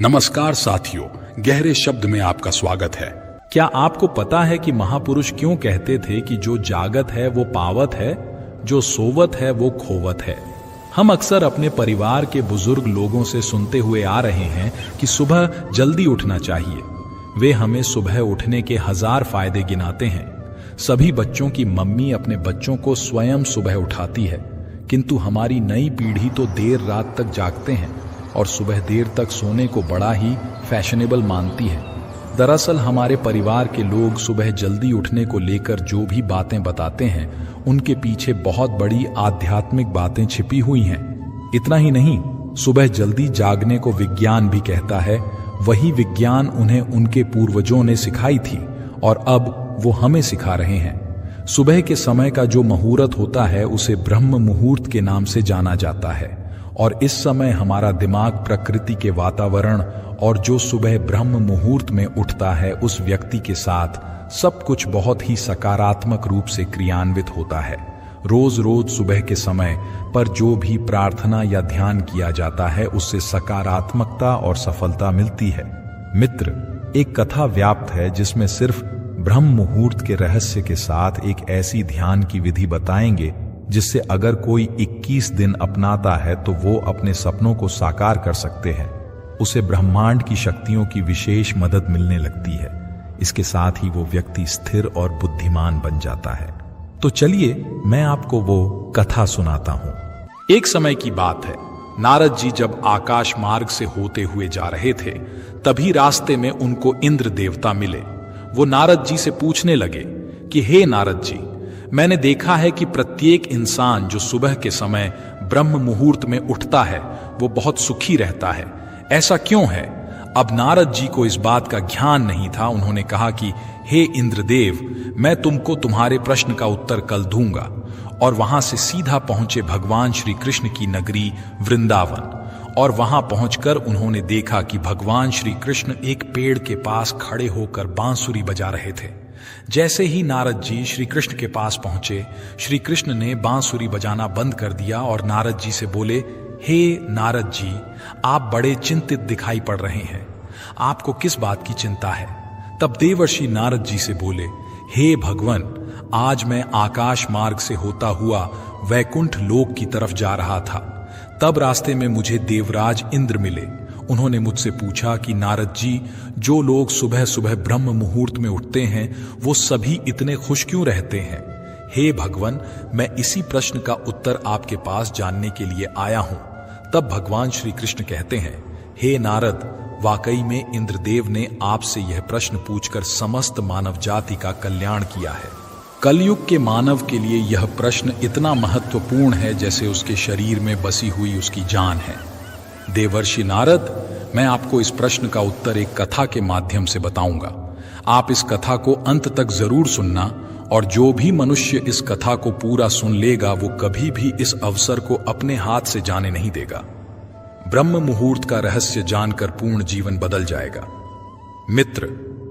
नमस्कार साथियों, गहरे शब्द में आपका स्वागत है। क्या आपको पता है कि महापुरुष क्यों कहते थे कि जो जागत है वो पावत है, जो सोवत है वो खोवत है। हम अक्सर अपने परिवार के बुजुर्ग लोगों से सुनते हुए आ रहे हैं कि सुबह जल्दी उठना चाहिए। वे हमें सुबह उठने के 1000 फायदे गिनाते हैं। सभी बच्चों की मम्मी अपने बच्चों को स्वयं सुबह उठाती है, किंतु हमारी नई पीढ़ी तो देर रात तक जागते हैं और सुबह देर तक सोने को बड़ा ही फैशनेबल मानती है। दरअसल हमारे परिवार के लोग सुबह जल्दी उठने को लेकर जो भी बातें बताते हैं, उनके पीछे बहुत बड़ी आध्यात्मिक बातें छिपी हुई हैं। इतना ही नहीं, सुबह जल्दी जागने को विज्ञान भी कहता है। वही विज्ञान उन्हें उनके पूर्वजों ने सिखाई थी और अब वो हमें सिखा रहे हैं। सुबह के समय का जो मुहूर्त होता है उसे ब्रह्म मुहूर्त के नाम से जाना जाता है और इस समय हमारा दिमाग प्रकृति के वातावरण और जो सुबह ब्रह्म मुहूर्त में उठता है उस व्यक्ति के साथ सब कुछ बहुत ही सकारात्मक रूप से क्रियान्वित होता है। रोज रोज सुबह के समय पर जो भी प्रार्थना या ध्यान किया जाता है उससे सकारात्मकता और सफलता मिलती है। मित्र, एक कथा व्याप्त है जिसमें सिर्फ ब्रह्म मुहूर्त के रहस्य के साथ एक ऐसी ध्यान की विधि बताएंगे जिससे अगर कोई 21 दिन अपनाता है तो वो अपने सपनों को साकार कर सकते हैं। उसे ब्रह्मांड की शक्तियों की विशेष मदद मिलने लगती है। इसके साथ ही वो व्यक्ति स्थिर और बुद्धिमान बन जाता है। तो चलिए मैं आपको वो कथा सुनाता हूं। एक समय की बात है, नारद जी जब आकाश मार्ग से होते हुए जा रहे थे, तभी रास्ते में उनको इंद्र देवता मिले। वो नारद जी से पूछने लगे कि हे नारद जी, मैंने देखा है कि प्रत्येक इंसान जो सुबह के समय ब्रह्म मुहूर्त में उठता है वो बहुत सुखी रहता है। ऐसा क्यों है? अब नारद जी को इस बात का ज्ञान नहीं था। उन्होंने कहा कि हे इंद्रदेव, मैं तुमको तुम्हारे प्रश्न का उत्तर कल दूंगा। और वहां से सीधा पहुंचे भगवान श्री कृष्ण की नगरी वृंदावन। और वहां पहुंचकर उन्होंने देखा कि भगवान श्री कृष्ण एक पेड़ के पास खड़े होकर बांसुरी बजा रहे थे। जैसे ही नारद जी श्री कृष्ण के पास पहुंचे, श्री कृष्ण ने बांसुरी बजाना बंद कर दिया और नारद जी से बोले, हे नारद जी, आप बड़े चिंतित दिखाई पड़ रहे हैं। आपको किस बात की चिंता है? तब देवर्षि नारद जी से बोले, हे भगवन, आज मैं आकाश मार्ग से होता हुआ वैकुंठ लोक की तरफ जा रहा था। तब रास्ते में मुझे देवराज इंद्र मिले। उन्होंने मुझसे पूछा कि नारद जी, जो लोग सुबह सुबह ब्रह्म मुहूर्त में उठते हैं वो सभी इतने खुश क्यों रहते हैं? हे भगवन, मैं इसी प्रश्न का उत्तर आपके पास जानने के लिए आया हूं। तब भगवान श्री कृष्ण कहते हैं, हे नारद, वाकई में इंद्रदेव ने आपसे यह प्रश्न पूछकर समस्त मानव जाति का कल्याण किया है। कलयुग के मानव के लिए यह प्रश्न इतना महत्वपूर्ण है जैसे उसके शरीर में बसी हुई उसकी जान है। देवर्षि नारद, मैं आपको इस प्रश्न का उत्तर एक कथा के माध्यम से बताऊंगा। आप इस कथा को अंत तक जरूर सुनना और जो भी मनुष्य इस कथा को पूरा सुन लेगा वो कभी भी इस अवसर को अपने हाथ से जाने नहीं देगा। ब्रह्म मुहूर्त का रहस्य जानकर पूर्ण जीवन बदल जाएगा। मित्र,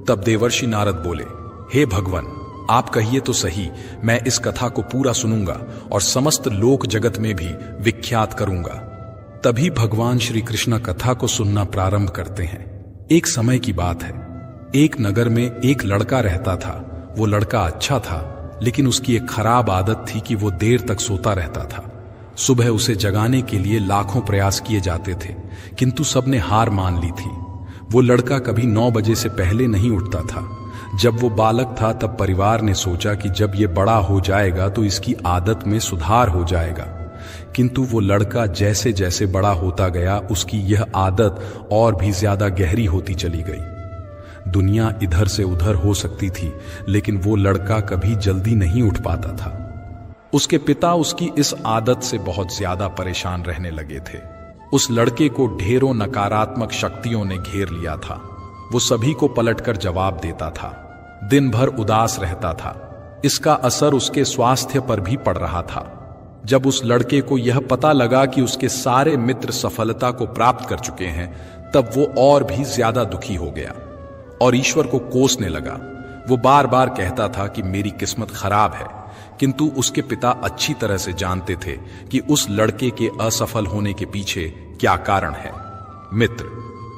तब देवर्षि नारद बोले, हे भगवान, आप कहिए तो सही, मैं इस कथा को पूरा सुनूंगा और समस्त लोक जगत में भी विख्यात करूंगा। तभी भगवान श्री कृष्ण कथा को सुनना प्रारंभ करते हैं। एक समय की बात है, एक नगर में एक लड़का रहता था। वो लड़का अच्छा था, लेकिन उसकी एक खराब आदत थी कि वो देर तक सोता रहता था। सुबह उसे जगाने के लिए लाखों प्रयास किए जाते थे, किंतु सबने हार मान ली थी। वो लड़का कभी 9 बजे से पहले नहीं उठता था। जब वो बालक था तब परिवार ने सोचा कि जब ये बड़ा हो जाएगा तो इसकी आदत में सुधार हो जाएगा। किंतु वो लड़का जैसे जैसे बड़ा होता गया उसकी यह आदत और भी ज्यादा गहरी होती चली गई। दुनिया इधर से उधर हो सकती थी, लेकिन वो लड़का कभी जल्दी नहीं उठ पाता था। उसके पिता उसकी इस आदत से बहुत ज्यादा परेशान रहने लगे थे। उस लड़के को ढेरों नकारात्मक शक्तियों ने घेर लिया था। वो सभी को पलटकर जवाब देता था, दिन भर उदास रहता था। इसका असर उसके स्वास्थ्य पर भी पड़ रहा था। जब उस लड़के को यह पता लगा कि उसके सारे मित्र सफलता को प्राप्त कर चुके हैं, तब वो और भी ज्यादा दुखी हो गया और ईश्वर को कोसने लगा। वो बार बार कहता था कि मेरी किस्मत खराब है, किंतु उसके पिता अच्छी तरह से जानते थे कि उस लड़के के असफल होने के पीछे क्या कारण है। मित्र,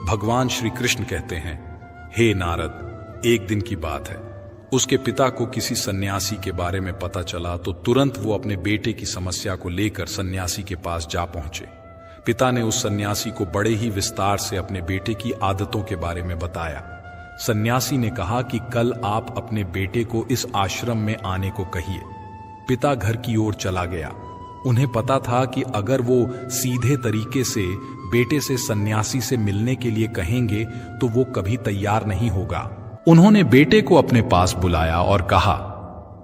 भगवान श्री कृष्ण कहते हैं, हे नारद, एक दिन की बात है, उसके पिता को किसी सन्यासी के बारे में पता चला तो तुरंत वो अपने बेटे की समस्या को लेकर सन्यासी के पास जा पहुंचे। पिता ने उस सन्यासी को बड़े ही विस्तार से अपने बेटे की आदतों के बारे में बताया। सन्यासी ने कहा कि कल आप अपने बेटे को इस आश्रम में आने को कहिए। पिता घर की ओर चला गया। उन्हें पता था कि अगर वो सीधे तरीके से बेटे से सन्यासी से मिलने के लिए कहेंगे तो वो कभी तैयार नहीं होगा। उन्होंने बेटे को अपने पास बुलाया और कहा,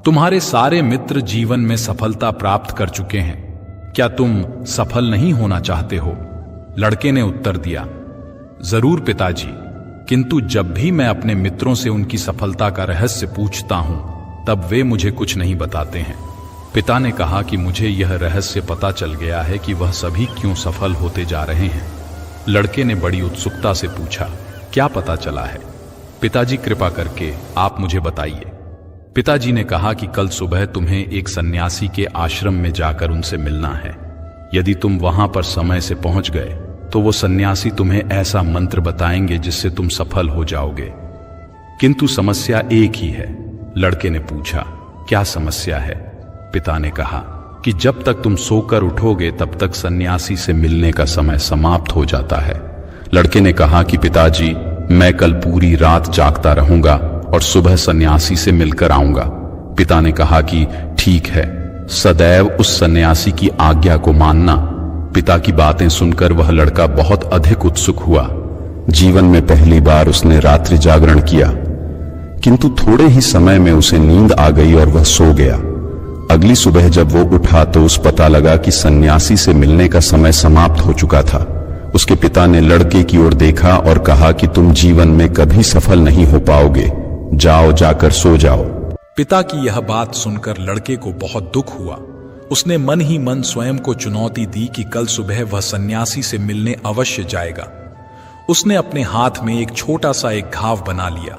तुम्हारे सारे मित्र जीवन में सफलता प्राप्त कर चुके हैं, क्या तुम सफल नहीं होना चाहते हो? लड़के ने उत्तर दिया, जरूर पिताजी, किंतु जब भी मैं अपने मित्रों से उनकी सफलता का रहस्य पूछता हूं तब वे मुझे कुछ नहीं बताते हैं। पिता ने कहा कि मुझे यह रहस्य पता चल गया है कि वह सभी क्यों सफल होते जा रहे हैं। लड़के ने बड़ी उत्सुकता से पूछा, क्या पता चला है? पिताजी कृपा करके आप मुझे बताइए। पिताजी ने कहा कि कल सुबह तुम्हें एक सन्यासी के आश्रम में जाकर उनसे मिलना है। यदि तुम वहां पर समय से पहुंच गए तो वो सन्यासी तुम्हें ऐसा मंत्र बताएंगे जिससे तुम सफल हो जाओगे। किंतु समस्या एक ही है। लड़के ने पूछा, क्या समस्या है? पिता ने कहा कि जब तक तुम सोकर उठोगे तब तक सन्यासी से मिलने का समय समाप्त हो जाता है। लड़के ने कहा कि पिताजी, मैं कल पूरी रात जागता रहूंगा और सुबह सन्यासी से मिलकर आऊंगा। पिता ने कहा कि ठीक है, सदैव उस सन्यासी की आज्ञा को मानना। पिता की बातें सुनकर वह लड़का बहुत अधिक उत्सुक हुआ। जीवन में पहली बार उसने रात्रि जागरण किया, किंतु थोड़े ही समय में उसे नींद आ गई और वह सो गया। अगली सुबह जब वो उठा तो उस पता लगा कि सन्यासी से मिलने का समय समाप्त हो चुका था। उसके पिता ने लड़के की ओर देखा और कहा कि तुम जीवन में कभी सफल नहीं हो पाओगे, जाओ जाकर सो जाओ। पिता की यह बात सुनकर लड़के को बहुत दुख हुआ। उसने मन ही मन स्वयं को चुनौती दी कि कल सुबह वह सन्यासी से मिलने अवश्य जाएगा। उसने अपने हाथ में एक छोटा सा एक घाव बना लिया।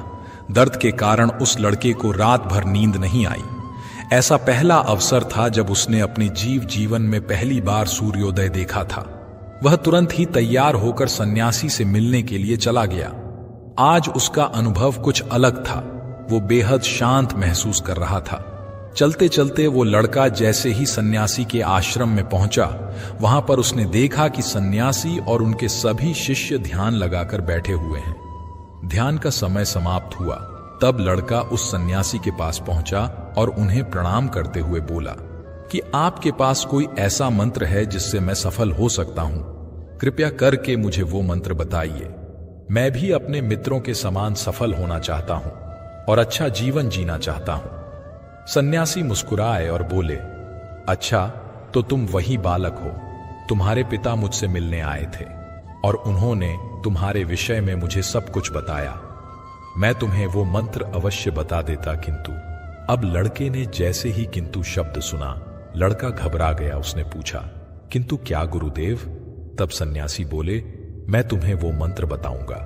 दर्द के कारण उस लड़के को रात भर नींद नहीं आई। ऐसा पहला अवसर था जब उसने अपने जीवन में पहली बार सूर्योदय देखा था। वह तुरंत ही तैयार होकर सन्यासी से मिलने के लिए चला गया। आज उसका अनुभव कुछ अलग था। वो बेहद शांत महसूस कर रहा था। चलते चलते वो लड़का जैसे ही सन्यासी के आश्रम में पहुंचा, वहां पर उसने देखा कि सन्यासी और उनके सभी शिष्य ध्यान लगाकर बैठे हुए हैं। ध्यान का समय समाप्त हुआ। तब लड़का उस सन्यासी के पास पहुंचा और उन्हें प्रणाम करते हुए बोला कि आपके पास कोई ऐसा मंत्र है जिससे मैं सफल हो सकता हूं? कृपया करके मुझे वो मंत्र बताइए। मैं भी अपने मित्रों के समान सफल होना चाहता हूं और अच्छा जीवन जीना चाहता हूं। सन्यासी मुस्कुराए और बोले, अच्छा, तो तुम वही बालक हो। तुम्हारे पिता मुझसे मिलने आए थे और उन्होंने तुम्हारे विषय में मुझे सब कुछ बताया। मैं तुम्हें वो मंत्र अवश्य बता देता, किंतु। अब लड़के ने जैसे ही किंतु शब्द सुना, लड़का घबरा गया। उसने पूछा, किंतु क्या गुरुदेव? तब सन्यासी बोले, मैं तुम्हें वो मंत्र बताऊंगा,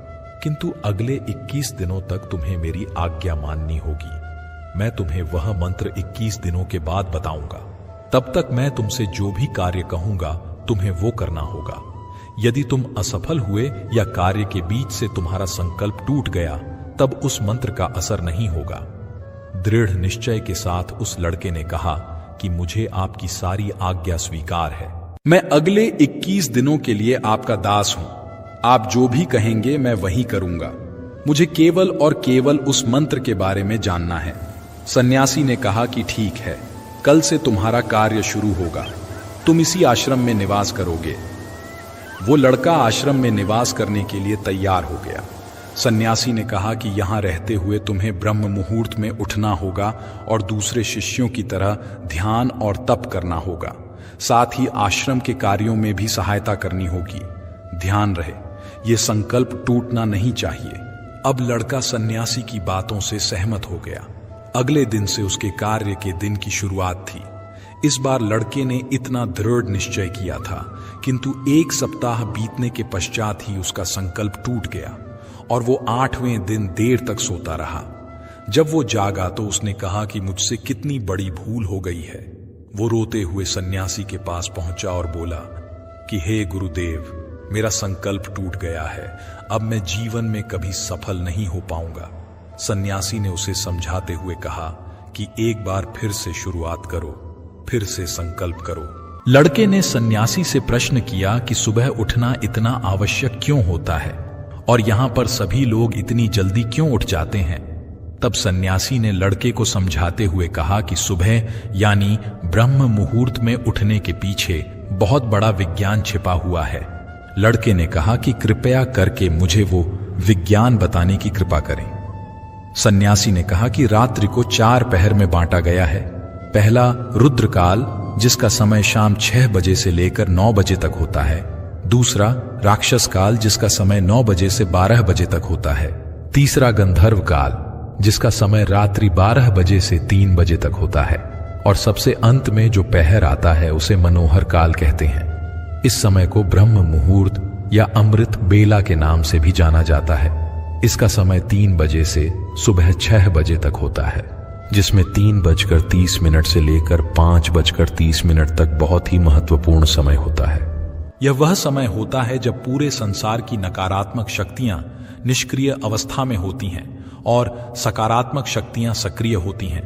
किंतु अगले 21 दिनों तक तुम्हें मेरी आज्ञा माननी होगी। मैं तुम्हें वह मंत्र 21 दिनों के बाद बताऊंगा। तब तक मैं तुमसे जो भी कार्य कहूंगा तुम्हें वो करना होगा। यदि तुम असफल हुए या कार्य के बीच से तुम्हारा संकल्प टूट गया तब उस मंत्र का असर नहीं होगा। दृढ़ निश्चय के साथ उस लड़के ने कहा कि मुझे आपकी सारी आज्ञा स्वीकार है। मैं अगले 21 दिनों के लिए आपका दास हूं। आप जो भी कहेंगे मैं वही करूंगा। मुझे केवल और केवल उस मंत्र के बारे में जानना है। सन्यासी ने कहा कि ठीक है, कल से तुम्हारा कार्य शुरू होगा। तुम इसी आश्रम में निवास करोगे। वो लड़का आश्रम में निवास करने के लिए तैयार हो गया। सन्यासी ने कहा कि यहां रहते हुए तुम्हें ब्रह्म मुहूर्त में उठना होगा और दूसरे शिष्यों की तरह ध्यान और तप करना होगा। साथ ही आश्रम के कार्यों में भी सहायता करनी होगी। ध्यान रहे, ये संकल्प टूटना नहीं चाहिए। अब लड़का सन्यासी की बातों से सहमत हो गया। अगले दिन से उसके कार्य के दिन की शुरुआत थी। इस बार लड़के ने इतना दृढ़ निश्चय किया था, किंतु 1 सप्ताह बीतने के पश्चात ही उसका संकल्प टूट गया और वो 8वें दिन देर तक सोता रहा। जब वो जागा तो उसने कहा कि मुझसे कितनी बड़ी भूल हो गई है। वो रोते हुए सन्यासी के पास पहुंचा और बोला कि हे गुरुदेव, मेरा संकल्प टूट गया है, अब मैं जीवन में कभी सफल नहीं हो पाऊंगा। सन्यासी ने उसे समझाते हुए कहा कि एक बार फिर से शुरुआत करो, फिर से संकल्प करो। लड़के ने सन्यासी से प्रश्न किया कि सुबह उठना इतना आवश्यक क्यों होता है और यहां पर सभी लोग इतनी जल्दी क्यों उठ जाते हैं। तब सन्यासी ने लड़के को समझाते हुए कहा कि सुबह यानी ब्रह्म मुहूर्त में उठने के पीछे बहुत बड़ा विज्ञान छिपा हुआ है। लड़के ने कहा कि कृपया करके मुझे वो विज्ञान बताने की कृपा करें। सन्यासी ने कहा कि रात्रि को 4 पहर में बांटा गया है। पहला रुद्रकाल, जिसका समय शाम 6 बजे से लेकर 9 बजे तक होता है। दूसरा राक्षस काल, जिसका समय 9 बजे से 12 बजे तक होता है। तीसरा गंधर्व काल, जिसका समय रात्रि 12 बजे से 3 बजे तक होता है। और सबसे अंत में जो पहर आता है उसे मनोहर काल कहते हैं। इस समय को ब्रह्म मुहूर्त या अमृत बेला के नाम से भी जाना जाता है। इसका समय 3 बजे से सुबह 6 बजे तक होता है, जिसमें 3:30 से लेकर 5:30 तक बहुत ही महत्वपूर्ण समय होता है। यह वह समय होता है जब पूरे संसार की नकारात्मक शक्तियां निष्क्रिय अवस्था में होती हैं और सकारात्मक शक्तियां सक्रिय होती हैं।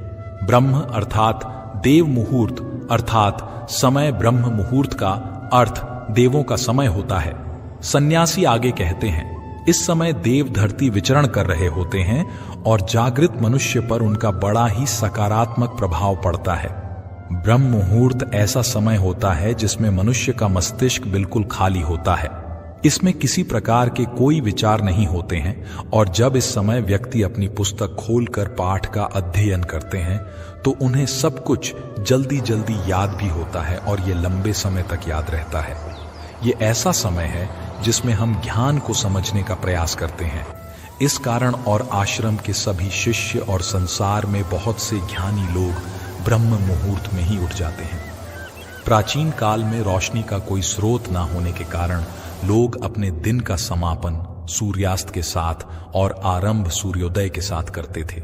ब्रह्म अर्थात देव मुहूर्त अर्थात समय ब्रह्म मुहूर्त का अर्थ देवों का समय होता है। सन्यासी आगे कहते हैं, इस समय देव धरती विचरण कर रहे होते हैं और जागृत मनुष्य पर उनका बड़ा ही सकारात्मक प्रभाव पड़ता है। ब्रह्म मुहूर्त ऐसा समय होता है जिसमें मनुष्य का मस्तिष्क बिल्कुल खाली होता है। इसमें किसी प्रकार के कोई विचार नहीं होते हैं और जब इस समय व्यक्ति अपनी पुस्तक खोलकर पाठ का अध्ययन करते हैं तो उन्हें सब कुछ जल्दी जल्दी याद भी होता है और ये लंबे समय तक याद रहता है। ये ऐसा समय है जिसमें हम ज्ञान को समझने का प्रयास करते हैं। इस कारण और आश्रम के सभी शिष्य और संसार में बहुत से ज्ञानी लोग ब्रह्म मुहूर्त में ही उठ जाते हैं। प्राचीन काल में रोशनी का कोई स्रोत ना होने के कारण लोग अपने दिन का समापन सूर्यास्त के साथ और आरंभ सूर्योदय के साथ करते थे।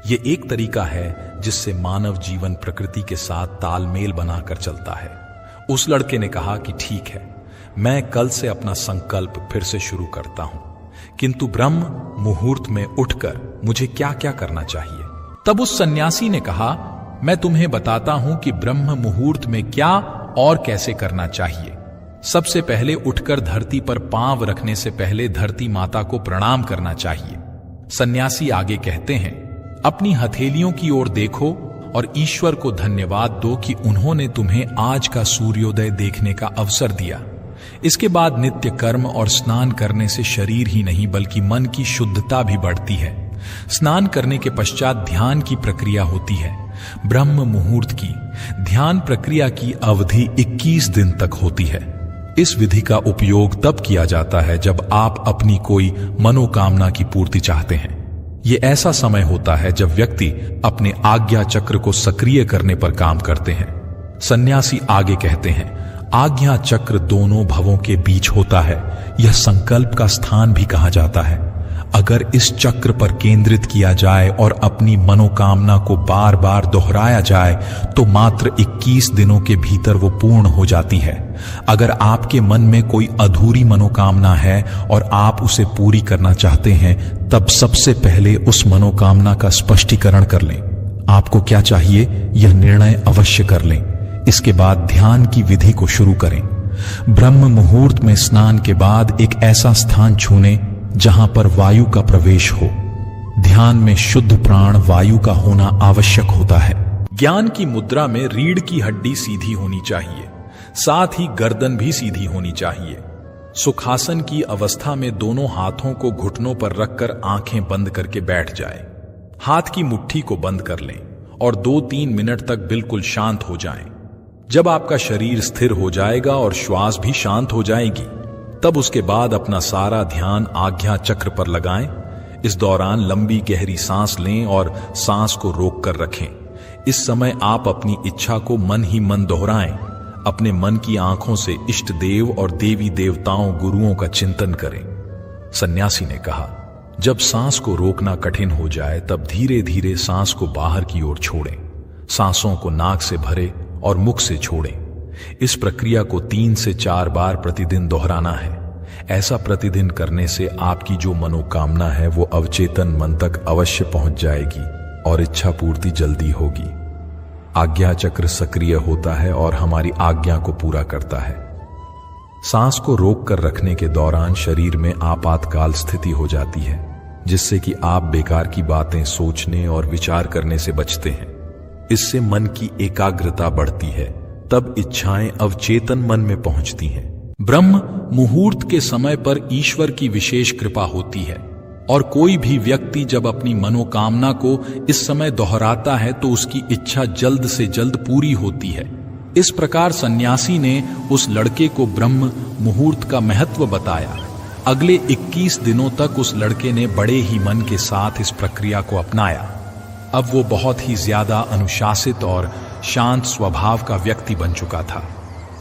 ये एक तरीका है जिससे मानव जीवन प्रकृति के साथ तालमेल बनाकर चलता है। उस लड़के ने कहा कि ठीक है, मैं कल से अपना संकल्प फिर से शुरू करता हूं, किंतु ब्रह्म मुहूर्त में उठकर मुझे क्या क्या करना चाहिए। तब उस सन्यासी ने कहा, मैं तुम्हें बताता हूं कि ब्रह्म मुहूर्त में क्या और कैसे करना चाहिए। सबसे पहले उठकर धरती पर पांव रखने से पहले धरती माता को प्रणाम करना चाहिए। सन्यासी आगे कहते हैं, अपनी हथेलियों की ओर देखो और ईश्वर को धन्यवाद दो कि उन्होंने तुम्हें आज का सूर्योदय देखने का अवसर दिया। इसके बाद नित्य कर्म और स्नान करने से शरीर ही नहीं बल्कि मन की शुद्धता भी बढ़ती है। स्नान करने के पश्चात ध्यान की प्रक्रिया होती है। ब्रह्म मुहूर्त की ध्यान प्रक्रिया की अवधि 21 दिन तक होती है। इस विधि का उपयोग तब किया जाता है जब आप अपनी कोई मनोकामना की पूर्ति चाहते हैं। यह ऐसा समय होता है जब व्यक्ति अपने आज्ञा चक्र को सक्रिय करने पर काम करते हैं। सन्यासी आगे कहते हैं, आज्ञा चक्र दोनों भवों के बीच होता है। यह संकल्प का स्थान भी कहा जाता है। अगर इस चक्र पर केंद्रित किया जाए और अपनी मनोकामना को बार बार दोहराया जाए तो मात्र 21 दिनों के भीतर वो पूर्ण हो जाती है। अगर आपके मन में कोई अधूरी मनोकामना है और आप उसे पूरी करना चाहते हैं, तब सबसे पहले उस मनोकामना का स्पष्टीकरण कर लें। आपको क्या चाहिए यह निर्णय अवश्य कर लें। इसके बाद ध्यान की विधि को शुरू करें। ब्रह्म मुहूर्त में स्नान के बाद एक ऐसा स्थान चुनें जहां पर वायु का प्रवेश हो। ध्यान में शुद्ध प्राण वायु का होना आवश्यक होता है। ज्ञान की मुद्रा में रीढ़ की हड्डी सीधी होनी चाहिए, साथ ही गर्दन भी सीधी होनी चाहिए। सुखासन की अवस्था में दोनों हाथों को घुटनों पर रखकर आंखें बंद करके बैठ जाएं। हाथ की मुट्ठी को बंद कर लें और 2-3 मिनट तक बिल्कुल शांत हो जाएं। जब आपका शरीर स्थिर हो जाएगा और श्वास भी शांत हो जाएगी, तब उसके बाद अपना सारा ध्यान आज्ञा चक्र पर लगाएं। इस दौरान लंबी गहरी सांस लें और सांस को रोक कर रखें। इस समय आप अपनी इच्छा को मन ही मन दोहराएं। अपने मन की आंखों से इष्ट देव और देवी देवताओं गुरुओं का चिंतन करें। सन्यासी ने कहा, जब सांस को रोकना कठिन हो जाए तब धीरे धीरे सांस को बाहर की ओर छोड़ें। सांसों को नाक से भरें और मुख से छोड़ें। इस प्रक्रिया को 3 से 4 बार प्रतिदिन दोहराना है। ऐसा प्रतिदिन करने से आपकी जो मनोकामना है वो अवचेतन मन तक अवश्य पहुंच जाएगी और इच्छा पूर्ति जल्दी होगी। आज्ञा चक्र सक्रिय होता है और हमारी आज्ञा को पूरा करता है। सांस को रोक कर रखने के दौरान शरीर में आपातकाल स्थिति हो जाती है, जिससे कि आप बेकार की बातें सोचने और विचार करने से बचते हैं। इससे मन की एकाग्रता बढ़ती है, तब इच्छाएं अवचेतन मन में पहुंचती हैं। ब्रह्म मुहूर्त के समय पर ईश्वर की विशेष कृपा होती है और कोई भी व्यक्ति जब अपनी मनोकामना को इस समय दोहराता है तो उसकी इच्छा जल्द से जल्द पूरी होती है। इस प्रकार सन्यासी ने उस लड़के को ब्रह्म मुहूर्त का महत्व बताया। अगले 21 दिनों तक उस लड़के ने बड़े ही मन के साथ इस प्रक्रिया को अपनाया। अब वो बहुत ही ज्यादा अनुशासित और शांत स्वभाव का व्यक्ति बन चुका था।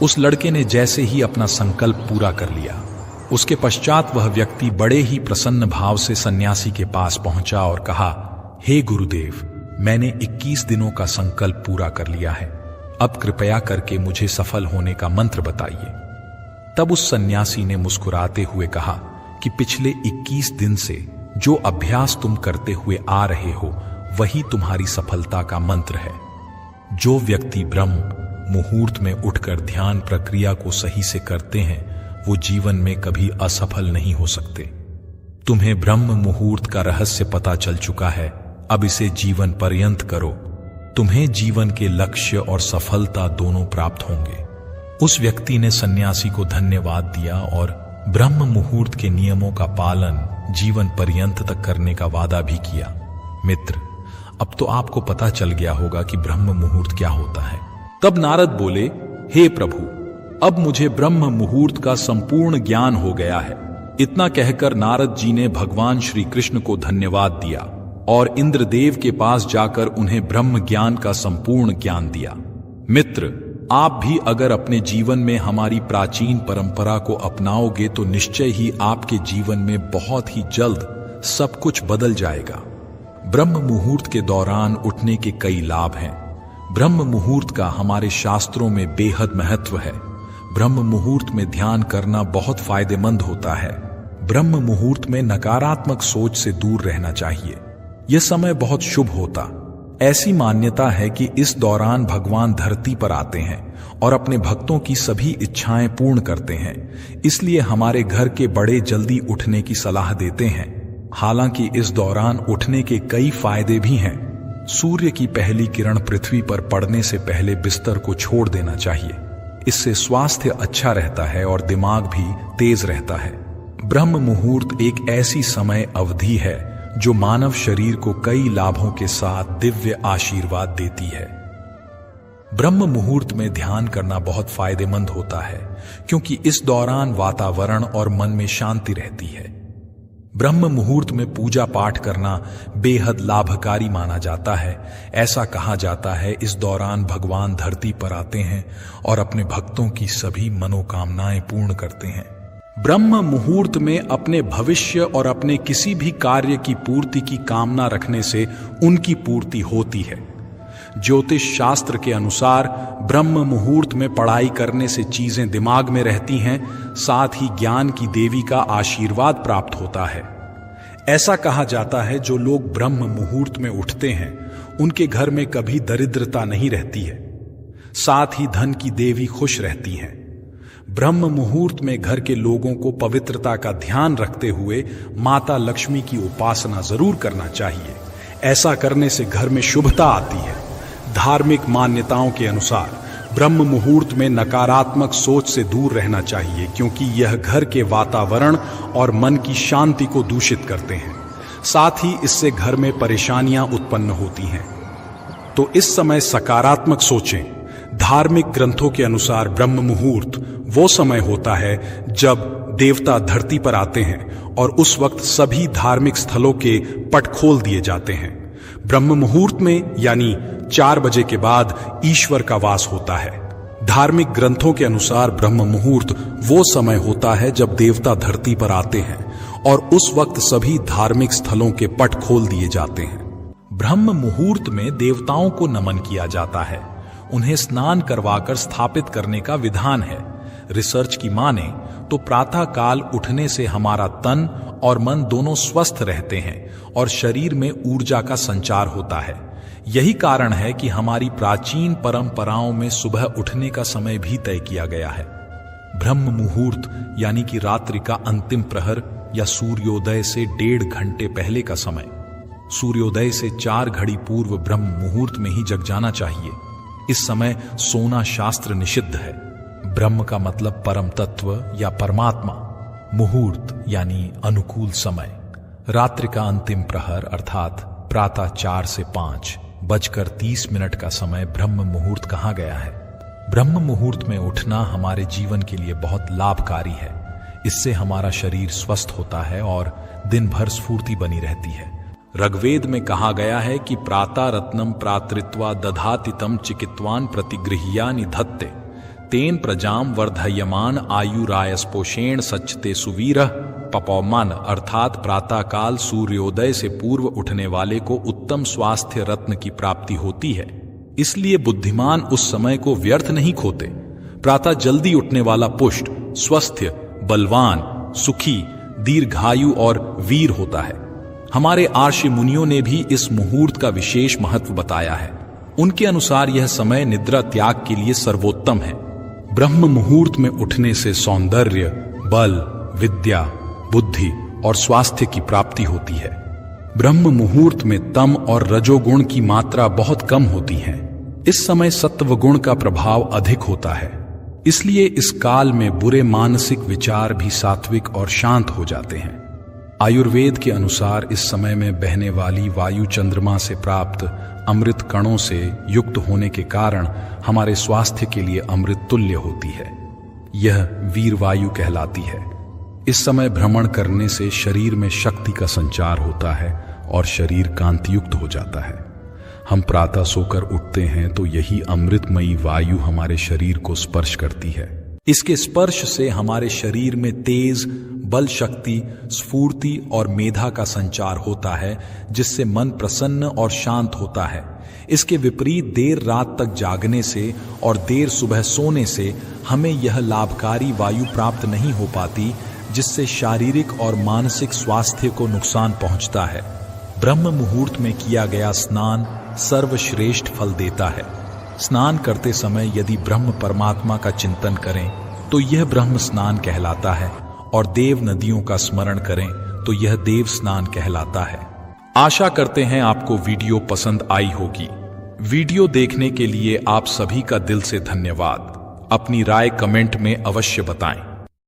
उस लड़के ने जैसे ही अपना संकल्प पूरा कर लिया, उसके पश्चात वह व्यक्ति बड़े ही प्रसन्न भाव से सन्यासी के पास पहुंचा और कहा, हे गुरुदेव, मैंने 21 दिनों का संकल्प पूरा कर लिया है। अब कृपया करके मुझे सफल होने का मंत्र बताइए। तब उस सन्यासी ने मुस्कुराते हुए कहा कि पिछले 21 दिन से जो अभ्यास तुम करते हुए आ रहे हो वही तुम्हारी सफलता का मंत्र है। जो व्यक्ति ब्रह्म मुहूर्त में उठकर ध्यान प्रक्रिया को सही से करते हैं वो जीवन में कभी असफल नहीं हो सकते। तुम्हें ब्रह्म मुहूर्त का रहस्य पता चल चुका है, अब इसे जीवन पर्यंत करो। तुम्हें जीवन के लक्ष्य और सफलता दोनों प्राप्त होंगे। उस व्यक्ति ने सन्यासी को धन्यवाद दिया और ब्रह्म मुहूर्त के नियमों का पालन जीवन पर्यंत तक करने का वादा भी किया। मित्र, अब तो आपको पता चल गया होगा कि ब्रह्म मुहूर्त क्या होता है। तब नारद बोले, हे प्रभु, अब मुझे ब्रह्म मुहूर्त का संपूर्ण ज्ञान हो गया है। इतना कहकर नारद जी ने भगवान श्री कृष्ण को धन्यवाद दिया और इंद्रदेव के पास जाकर उन्हें ब्रह्म ज्ञान का संपूर्ण ज्ञान दिया। मित्र, आप भी अगर अपने जीवन में हमारी प्राचीन परंपरा को अपनाओगे तो निश्चय ही आपके जीवन में बहुत ही जल्द सब कुछ बदल जाएगा। ब्रह्म मुहूर्त के दौरान उठने के कई लाभ हैं। ब्रह्म मुहूर्त का हमारे शास्त्रों में बेहद महत्व है। ब्रह्म मुहूर्त में ध्यान करना बहुत फायदेमंद होता है। ब्रह्म मुहूर्त में नकारात्मक सोच से दूर रहना चाहिए। यह समय बहुत शुभ होता। ऐसी मान्यता है कि इस दौरान भगवान धरती पर आते हैं और अपने भक्तों की सभी इच्छाएं पूर्ण करते हैं। इसलिए हमारे घर के बड़े जल्दी उठने की सलाह देते हैं। हालांकि इस दौरान उठने के कई फायदे भी हैं। सूर्य की पहली किरण पृथ्वी पर पड़ने से पहले बिस्तर को छोड़ देना चाहिए। इससे स्वास्थ्य अच्छा रहता है और दिमाग भी तेज रहता है। ब्रह्म मुहूर्त एक ऐसी समय अवधि है जो मानव शरीर को कई लाभों के साथ दिव्य आशीर्वाद देती है। ब्रह्म मुहूर्त में ध्यान करना बहुत फायदेमंद होता है क्योंकि इस दौरान वातावरण और मन में शांति रहती है। ब्रह्म मुहूर्त में पूजा पाठ करना बेहद लाभकारी माना जाता है। ऐसा कहा जाता है इस दौरान भगवान धरती पर आते हैं और अपने भक्तों की सभी मनोकामनाएं पूर्ण करते हैं। ब्रह्म मुहूर्त में अपने भविष्य और अपने किसी भी कार्य की पूर्ति की कामना रखने से उनकी पूर्ति होती है। ज्योतिष शास्त्र के अनुसार ब्रह्म मुहूर्त में पढ़ाई करने से चीजें दिमाग में रहती हैं, साथ ही ज्ञान की देवी का आशीर्वाद प्राप्त होता है। ऐसा कहा जाता है जो लोग ब्रह्म मुहूर्त में उठते हैं उनके घर में कभी दरिद्रता नहीं रहती है, साथ ही धन की देवी खुश रहती हैं। ब्रह्म मुहूर्त में घर के लोगों को पवित्रता का ध्यान रखते हुए माता लक्ष्मी की उपासना जरूर करना चाहिए। ऐसा करने से घर में शुभता आती है। धार्मिक मान्यताओं के अनुसार ब्रह्म मुहूर्त में नकारात्मक सोच से दूर रहना चाहिए क्योंकि यह घर के वातावरण और मन की शांति को दूषित करते हैं। साथ ही इससे घर में परेशानियां उत्पन्न होती हैं। तो इस समय सकारात्मक सोचें। धार्मिक ग्रंथों के अनुसार ब्रह्म मुहूर्त वो समय होता है जब देवता धरती पर आते हैं और उस वक्त सभी धार्मिक स्थलों के पट खोल दिए जाते हैं। ब्रह्म मुहूर्त में यानी 4 बजे के बाद ईश्वर का वास होता है। धार्मिक ग्रंथों के अनुसार ब्रह्म मुहूर्त वो समय होता है जब देवता धरती पर आते हैं और उस वक्त सभी धार्मिक स्थलों के पट खोल दिए जाते हैं। ब्रह्म मुहूर्त में देवताओं को नमन किया जाता है। उन्हें स्नान करवाकर स्थापित करने का विधान है। रिसर्च की माने तो प्रातः काल उठने से हमारा तन और मन दोनों स्वस्थ रहते हैं और शरीर में ऊर्जा का संचार होता है। यही कारण है कि हमारी प्राचीन परंपराओं में सुबह उठने का समय भी तय किया गया है। ब्रह्म मुहूर्त यानी कि रात्रि का अंतिम प्रहर या सूर्योदय से 1.5 घंटे पहले का समय। सूर्योदय से 4 घड़ी पूर्व ब्रह्म मुहूर्त में ही जग जाना चाहिए। इस समय सोना शास्त्र निषिद्ध है। ब्रह्म का मतलब परम तत्व या परमात्मा, मुहूर्त यानी अनुकूल समय। रात्रि का अंतिम प्रहर अर्थात प्रातः 4 से 5:30 का समय ब्रह्म मुहूर्त कहा गया है। ब्रह्म मुहूर्त में उठना हमारे जीवन के लिए बहुत लाभकारी है। इससे हमारा शरीर स्वस्थ होता है और दिन भर स्फूर्ति बनी रहती है। ऋग्वेद में कहा गया है कि प्रातः रत्नम प्रातृत्वा दधाति तम चिकित्वान प्रतिगृह्या निधत्ते तेन प्रजाम वर्धयमान आयुरायस्पोषेण सच्चते सुवीर पपौमान, अर्थात प्रातः काल सूर्योदय से पूर्व उठने वाले को उत्तम स्वास्थ्य रत्न की प्राप्ति होती है। इसलिए बुद्धिमान उस समय को व्यर्थ नहीं खोते। प्रातः जल्दी उठने वाला पुष्ट, स्वस्थ्य, बलवान, सुखी, दीर्घायु और वीर होता है। हमारे आर्षि मुनियों ने भी इस मुहूर्त का विशेष महत्व बताया है। उनके अनुसार यह समय निद्रा त्याग के लिए सर्वोत्तम है। ब्रह्म मुहूर्त में उठने से सौंदर्य, बल, विद्या, बुद्धि और स्वास्थ्य की प्राप्ति होती है। ब्रह्म मुहूर्त में तम और रजोगुण की मात्रा बहुत कम होती है। इस समय सत्वगुण का प्रभाव अधिक होता है। इसलिए इस काल में बुरे मानसिक विचार भी सात्विक और शांत हो जाते हैं। आयुर्वेद के अनुसार इस समय में बहने वाली वायु चंद्रमा से प्राप्त अमृत कणों से युक्त होने के कारण हमारे स्वास्थ्य के लिए अमृत तुल्य होती है। यह वीर वायु कहलाती है। इस समय भ्रमण करने से शरीर में शक्ति का संचार होता है और शरीर कांतियुक्त हो जाता है। हम प्रातः सोकर उठते हैं तो यही अमृतमयी वायु हमारे शरीर को स्पर्श करती है। इसके स्पर्श से हमारे शरीर में तेज, बल शक्ति, स्फूर्ति और मेधा का संचार होता है, जिससे मन प्रसन्न और शांत होता है। इसके विपरीत देर रात तक जागने से और देर सुबह सोने से हमें यह लाभकारी वायु प्राप्त नहीं हो पाती, जिससे शारीरिक और मानसिक स्वास्थ्य को नुकसान पहुंचता है। ब्रह्म मुहूर्त में किया गया स्नान सर्वश्रेष्ठ फल देता है। स्नान करते समय यदि ब्रह्म परमात्मा का चिंतन करें तो यह ब्रह्म स्नान कहलाता है, और देव नदियों का स्मरण करें तो यह देव स्नान कहलाता है। आशा करते हैं आपको वीडियो पसंद आई होगी। वीडियो देखने के लिए आप सभी का दिल से धन्यवाद। अपनी राय कमेंट में अवश्य बताएं।